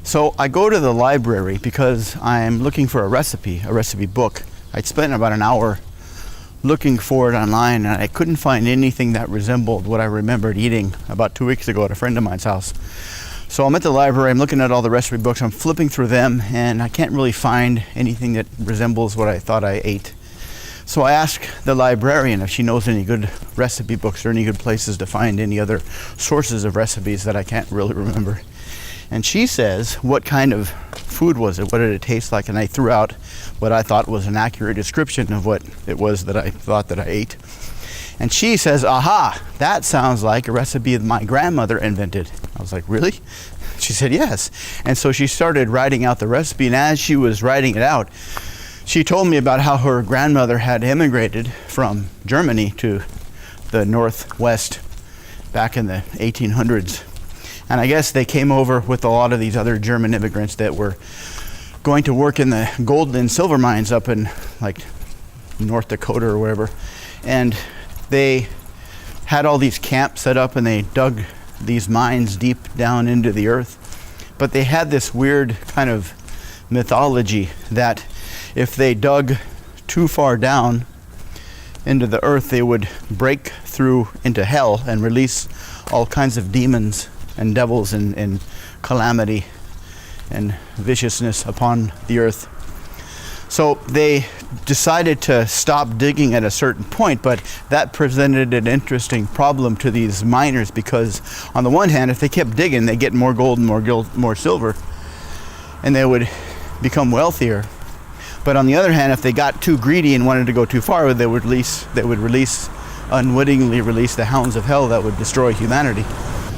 So I go to the library because I'm looking for a recipe book. I'd spent about an hour looking for it online, and I couldn't find anything that resembled what I remembered eating about 2 weeks ago at a friend of mine's house. So I'm at the library, I'm looking at all the recipe books, I'm flipping through them, and I can't really find anything that resembles what I thought I ate. So I ask the librarian if she knows any good recipe books or any good places to find any other sources of recipes that I can't really remember. And she says, what kind of food was it? What did it taste like? And I threw out what I thought was an accurate description of what it was that I thought that I ate. And she says, aha, that sounds like a recipe that my grandmother invented. I was like, really? She said, yes. And so she started writing out the recipe, and as she was writing it out, she told me about how her grandmother had immigrated from Germany to the Northwest back in the 1800s. And I guess they came over with a lot of these other German immigrants that were going to work in the gold and silver mines up in like North Dakota or wherever. And they had all these camps set up, and they dug these mines deep down into the earth. But they had this weird kind of mythology that if they dug too far down into the earth, they would break through into hell and release all kinds of demons and devils and calamity and viciousness upon the earth. So they decided to stop digging at a certain point, but that presented an interesting problem to these miners, because on the one hand, if they kept digging, they get more gold and more silver, and they would become wealthier. But on the other hand, if they got too greedy and wanted to go too far, they would unwittingly release the hounds of hell that would destroy humanity.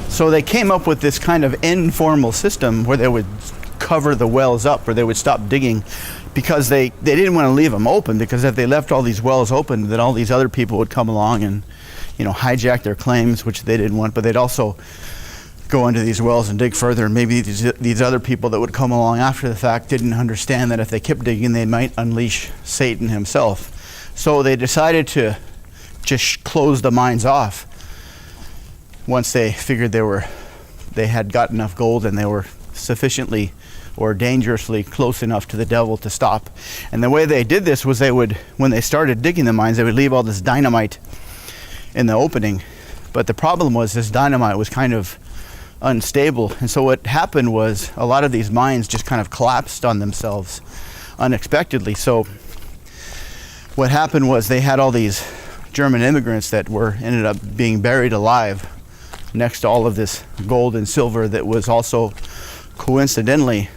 So they came up with this kind of informal system where they would cover the wells up, or they would stop digging, because they didn't want to leave them open, because if they left all these wells open, then all these other people would come along and, hijack their claims, which they didn't want, but they'd also go into these wells and dig further, and maybe these other people that would come along after the fact didn't understand that if they kept digging, they might unleash Satan himself. So they decided to just close the mines off once they figured they had got enough gold and they were sufficiently or dangerously close enough to the devil to stop. And the way they did this was when they started digging the mines, they would leave all this dynamite in the opening. But the problem was this dynamite was kind of unstable. And so what happened was a lot of these mines just kind of collapsed on themselves unexpectedly. So what happened was they had all these German immigrants that ended up being buried alive next to all of this gold and silver that was also coincidentally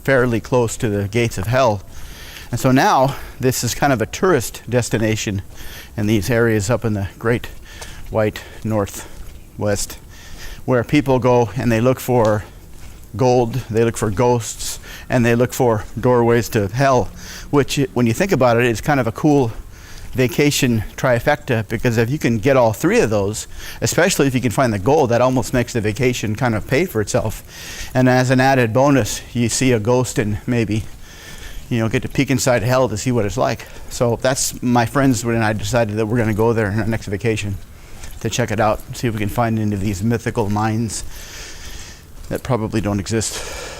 fairly close to the gates of hell. And so now this is kind of a tourist destination in these areas up in the great white Northwest, where people go and they look for gold, they look for ghosts, and they look for doorways to hell, which, when you think about it, is kind of a cool vacation trifecta, because if you can get all three of those, especially if you can find the gold, that almost makes the vacation kind of pay for itself. And as an added bonus, you see a ghost and maybe get to peek inside hell to see what it's like. So that's my friends and I decided that we're going to go there in our next vacation to check it out, see if we can find any of these mythical mines that probably don't exist.